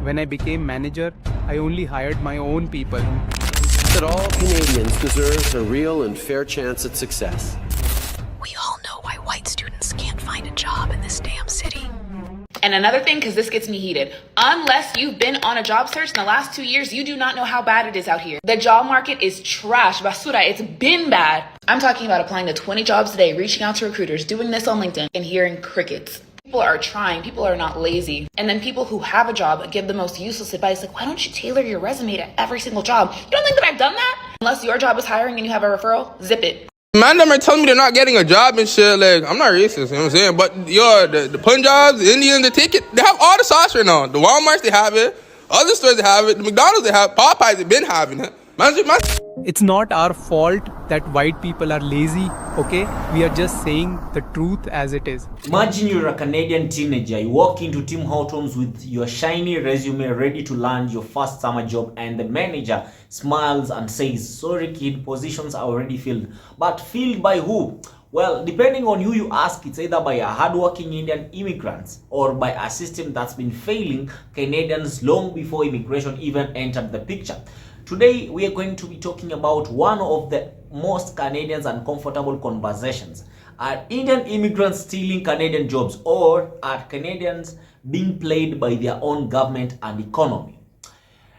When I became manager, I only hired my own people. That all Canadians deserve a real and fair chance at success. We all know why white students can't find a job in this damn city. And another thing, because this gets me heated, unless you've been on a job search in the last 2 years, you do not know how bad it is out here. The job market is trash. Basura, it's been bad. I'm talking about applying to 20 jobs a day, reaching out to recruiters, doing this on LinkedIn, and hearing crickets. People are trying. People are not lazy. And then people who have a job give the most useless advice, like, why don't you tailor your resume to every single job? You don't think that I've done that? Unless your job is hiring and you have a referral, zip it. Man, them are telling me they're not getting a job and shit. Like, I'm not racist, you know what I'm saying? But, the Punjabs, the Indians, the ticket, they have all the sauce right now. The Walmarts, they have it. Other stores, they have it. The McDonald's, they have it. Popeyes, they've been having it. It's not our fault that white people are lazy, okay? We are just saying the truth as it is. Imagine you're a Canadian teenager. You walk into Tim Hortons with your shiny resume ready to land your first summer job, and the manager smiles and says, sorry kid, positions are already filled. But filled by who? Well, depending on who you ask, it's either by a hardworking Indian immigrants or by a system that's been failing Canadians long before immigration even entered the picture. Today, we are going to be talking about one of the most Canadians uncomfortable conversations. Are Indian immigrants stealing Canadian jobs, or are Canadians being played by their own government and economy?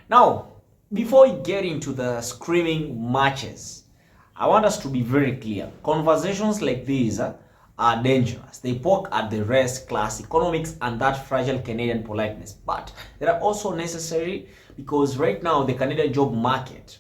Now, before we get into the screaming matches, I want us to be very clear. Conversations like these are dangerous. They poke at the race, class, economics, and that fragile Canadian politeness. But they are also necessary because right now the Canadian job market,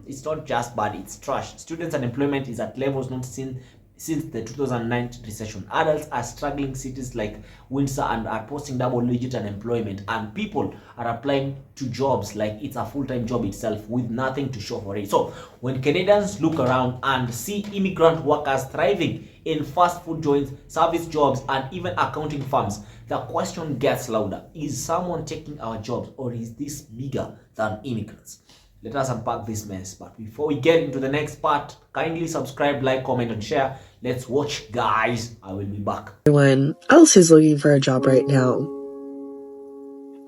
it's not just bad, it's trash. Students' unemployment is at levels not seen since the 2009 recession. Adults are struggling cities like Windsor and are posting double-digit unemployment, and people are applying to jobs like it's a full-time job itself with nothing to show for it. So when Canadians look around and see immigrant workers thriving in fast food joints, service jobs, and even accounting firms, the question gets louder. Is someone taking our jobs, or is this bigger than immigrants? Let us unpack this mess. But before we get into the next part, kindly subscribe, like, comment, and share. Let's watch, guys. I will be back. Everyone else is looking for a job right now.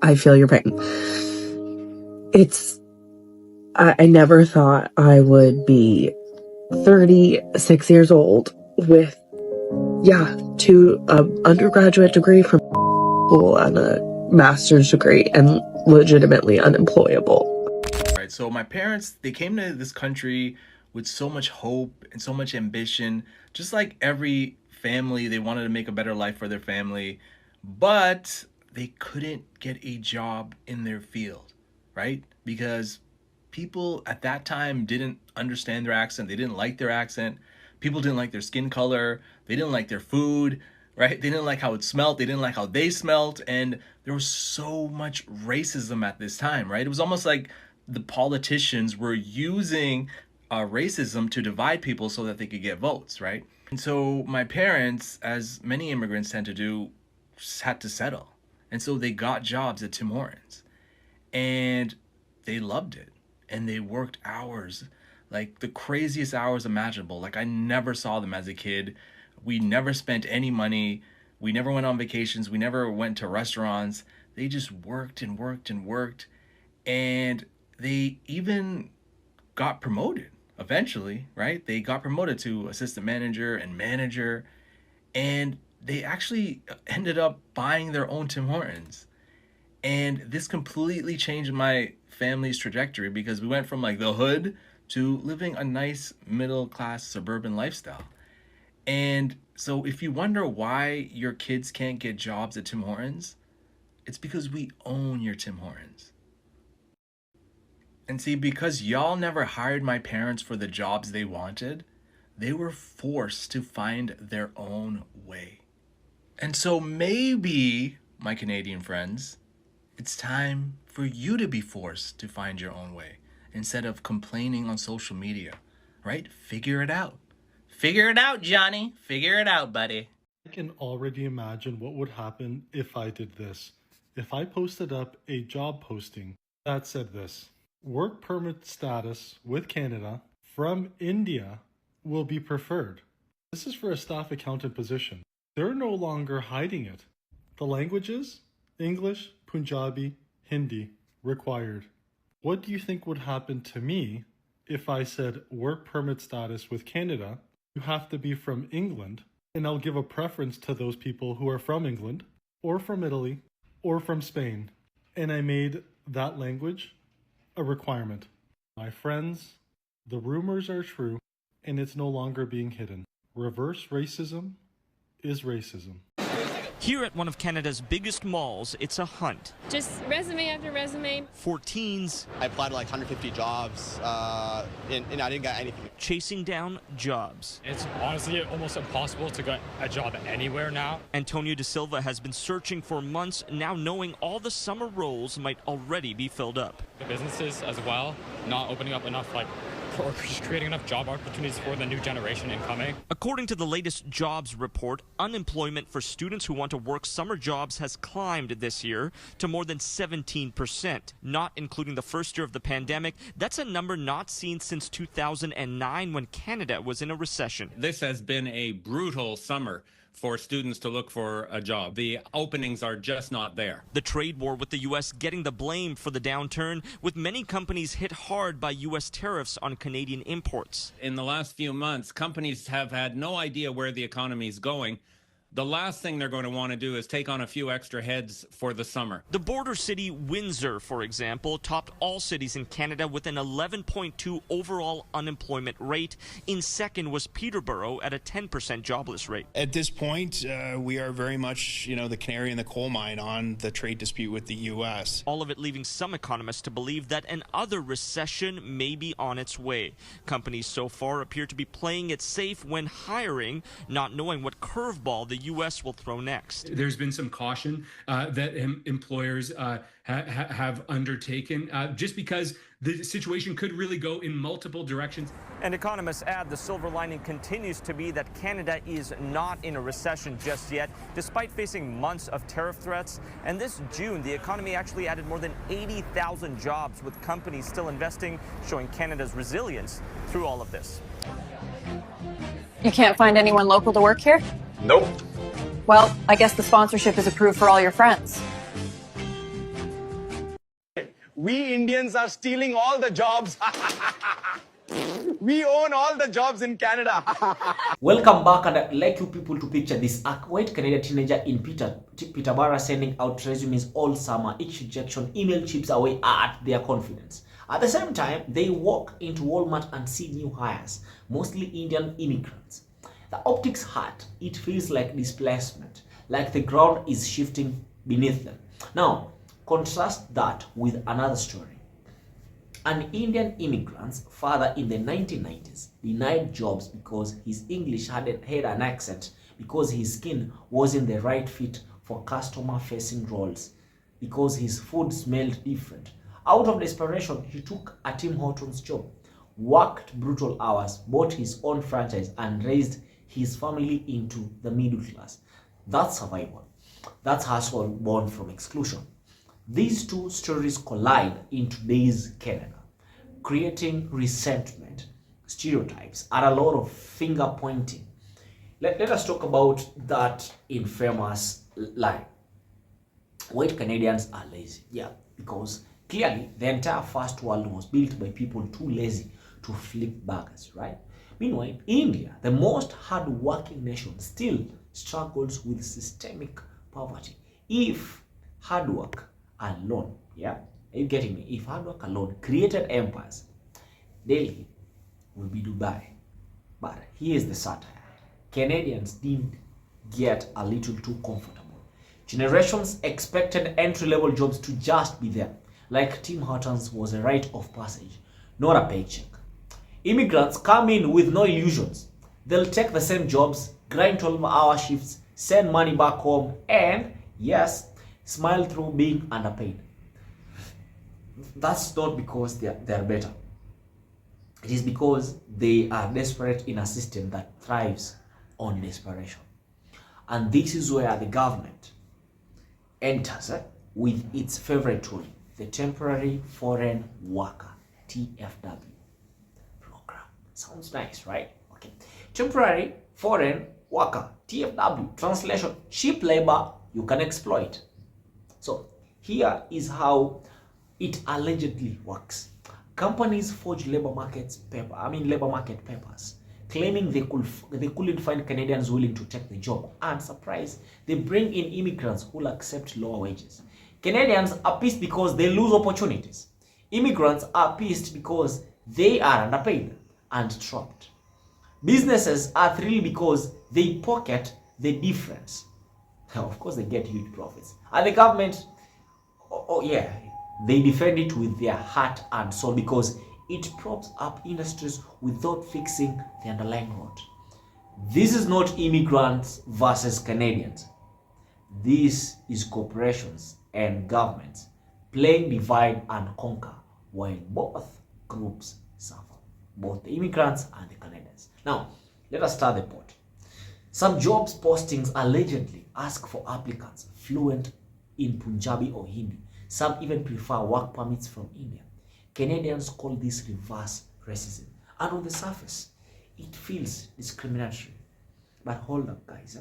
I feel your pain. I never thought I would be 36 years old with, two undergraduate degree from school and a master's degree and legitimately unemployable. So my parents, they came to this country with so much hope and so much ambition. Just like every family, they wanted to make a better life for their family, but they couldn't get a job in their field, right? Because people at that time didn't understand their accent. They didn't like their accent. People didn't like their skin color. They didn't like their food, right? They didn't like how it smelled. They didn't like how they smelled. And there was so much racism at this time, right? It was almost like the politicians were using racism to divide people so that they could get votes, right? And so my parents, as many immigrants tend to do, just had to settle. And so they got jobs at Tim Hortons. And they loved it. And they worked hours, like the craziest hours imaginable. Like I never saw them as a kid. We never spent any money. We never went on vacations. We never went to restaurants. They just worked and worked and worked. And they even got promoted eventually, right? They got promoted to assistant manager and manager, and they actually ended up buying their own Tim Hortons. And this completely changed my family's trajectory because we went from like the hood to living a nice middle-class suburban lifestyle. And so if you wonder why your kids can't get jobs at Tim Hortons, it's because we own your Tim Hortons. And see, because y'all never hired my parents for the jobs they wanted, they were forced to find their own way. And so maybe, my Canadian friends, it's time for you to be forced to find your own way instead of complaining on social media, right? Figure it out. Figure it out, Johnny. Figure it out, buddy. I can already imagine what would happen if I did this. If I posted up a job posting that said this: work permit status with Canada from India will be preferred. This is for a staff accountant position. They're no longer hiding it. The languages: English, Punjabi, Hindi, required. What do you think would happen to me if I said work permit status with Canada, you have to be from England, and I'll give a preference to those people who are from England, or from Italy, or from Spain, and I made that language a requirement? My friends, the rumors are true, and it's no longer being hidden. Reverse racism is racism. Here at one of Canada's biggest malls, it's a hunt. Just resume after resume. For teens. I applied to like 150 jobs and I didn't get anything. Chasing down jobs. It's honestly almost impossible to get a job anywhere now. Antonio De Silva has been searching for months, now knowing all the summer roles might already be filled up. The businesses as well, not opening up enough or just creating enough job opportunities for the new generation incoming. According to the latest jobs report, unemployment for students who want to work summer jobs has climbed this year to more than 17%, not including the first year of the pandemic. That's a number not seen since 2009 when Canada was in a recession. This has been a brutal summer for students to look for a job. The openings are just not there. The trade war with the U.S. getting the blame for the downturn, with many companies hit hard by U.S. tariffs on Canadian imports. In the last few months, companies have had no idea where the economy is going. The last thing they're going to want to do is take on a few extra heads for the summer. The border city Windsor, for example, topped all cities in Canada with an 11.2 overall unemployment rate. In second was Peterborough at a 10% jobless rate. At this point, we are very much, the canary in the coal mine on the trade dispute with the U.S. All of it leaving some economists to believe that another recession may be on its way. Companies so far appear to be playing it safe when hiring, not knowing what curveball the U.S. will throw next. There's been some caution that employers have undertaken just because the situation could really go in multiple directions. And economists add the silver lining continues to be that Canada is not in a recession just yet, despite facing months of tariff threats. And this June, the economy actually added more than 80,000 jobs, with companies still investing, showing Canada's resilience through all of this. You can't find anyone local to work here? Nope. Well, I guess the sponsorship is approved for all your friends. We Indians are stealing all the jobs. We own all the jobs in Canada. Welcome back, and I'd like you people to picture this white Canadian teenager in Peterborough sending out resumes all summer, each rejection email chips away at their confidence. At the same time, they walk into Walmart and see new hires, mostly Indian immigrants. The optics hurt. It feels like displacement, like the ground is shifting beneath them. Now, contrast that with another story. An Indian immigrant's father in the 1990s denied jobs because his English had an accent, because his skin wasn't the right fit for customer-facing roles, because his food smelled different. Out of desperation, he took a Tim Hortons job, worked brutal hours, bought his own franchise, and raised his family into the middle class. That's survival. That's hustle born from exclusion. These two stories collide in today's Canada, creating resentment, stereotypes, and a lot of finger pointing. Let us talk about that infamous line. White Canadians are lazy. Yeah, because clearly the entire first world was built by people too lazy to flip burgers, right? Meanwhile, India, the most hard-working nation, still struggles with systemic poverty. If hard work alone, yeah, are you getting me? If hard work alone created empires, Delhi will be Dubai. But here's the satire. Canadians did get a little too comfortable. Generations expected entry-level jobs to just be there, like Tim Hortons was a rite of passage, not a paycheck. Immigrants come in with no illusions. They'll take the same jobs, grind 12-hour shifts, send money back home, and, yes, smile through being underpaid. That's not because they're better. It is because they are desperate in a system that thrives on desperation. And this is where the government enters with its favorite tool, the Temporary Foreign Worker, TFW. Sounds nice, right? Okay. Temporary Foreign Worker, TFW, translation, cheap labor you can exploit. So Here is how it allegedly works. Companies forge labor market papers, claiming they couldn't find Canadians willing to take the job. And surprise, they bring in immigrants who will accept lower wages. Canadians are pissed because they lose opportunities. Immigrants are pissed because they are underpaid and trapped. Businesses are thrilled because they pocket the difference. Of course, they get huge profits. And the government, they defend it with their heart and soul because it props up industries without fixing the underlying rot. This is not immigrants versus Canadians. This is corporations and governments playing divide and conquer while both groups suffer, both the immigrants and the Canadians. Now, let us start the pot. Some jobs postings allegedly ask for applicants fluent in Punjabi or Hindi. Some even prefer work permits from India. Canadians call this reverse racism. And on the surface, it feels discriminatory. But hold up, guys.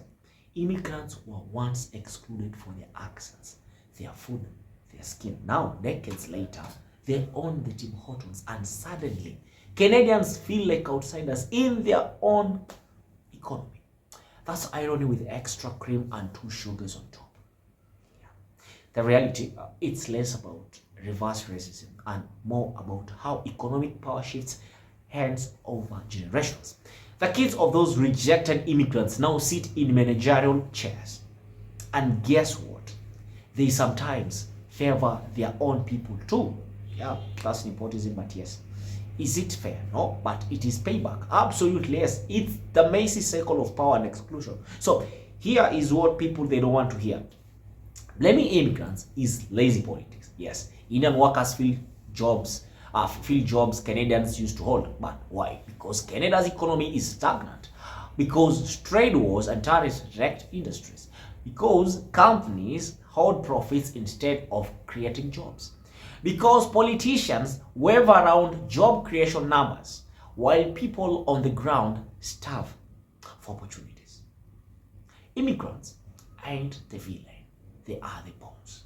Immigrants were once excluded for their accents, their food, their skin. Now, decades later, they own the Tim Hortons, and suddenly, Canadians feel like outsiders in their own economy. That's irony with extra cream and 2 sugars on top. The reality, it's less about reverse racism and more about how economic power shifts hands over generations. The kids of those rejected immigrants now sit in managerial chairs. And guess what? They sometimes favor their own people too. Yeah, that's nepotism, but yes. Is it fair? No, but it is payback. Absolutely, yes. It's the messy cycle of power and exclusion. So here is what people, they don't want to hear. Blaming immigrants is lazy politics. Yes, Indian workers fill jobs Canadians used to hold. But why? Because Canada's economy is stagnant. Because trade wars and tariffs wrecked industries. Because companies hold profits instead of creating jobs. Because politicians wave around job creation numbers while people on the ground starve for opportunities. Immigrants ain't the villain. They are the pawns.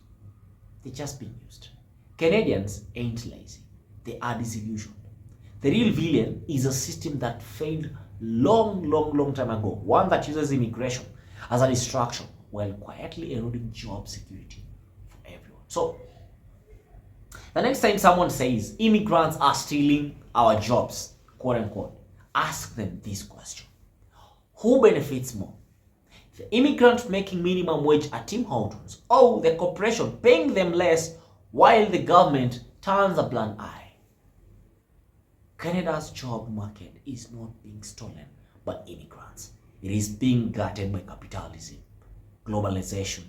They're just being used. Canadians ain't lazy. They are disillusioned. The real villain is a system that failed long time ago. One that uses immigration as a distraction while quietly eroding job security for everyone. So, the next time someone says immigrants are stealing our jobs, quote unquote, ask them this question. Who benefits more? The immigrant making minimum wage at Tim Hortons, or the corporation paying them less while the government turns a blind eye? Canada's job market is not being stolen by immigrants. It is being gutted by capitalism, globalization,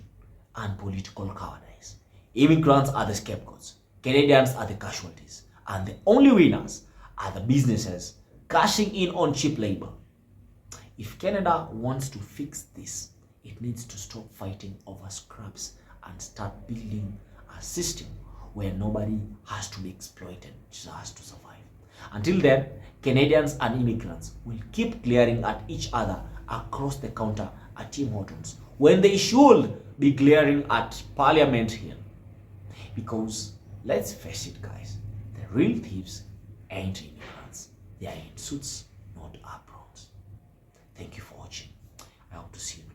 and political cowardice. Immigrants are the scapegoats. Canadians are the casualties. And the only winners are the businesses cashing in on cheap labor. If Canada wants to fix this, it needs to stop fighting over scraps and start building a system where nobody has to be exploited, just has to survive. Until then, Canadians and immigrants will keep glaring at each other across the counter at Tim Hortons when they should be glaring at Parliament Hill. Because let's face it, guys, the real thieves ain't immigrants. They are in suits, not aprons. Thank you for watching. I hope to see you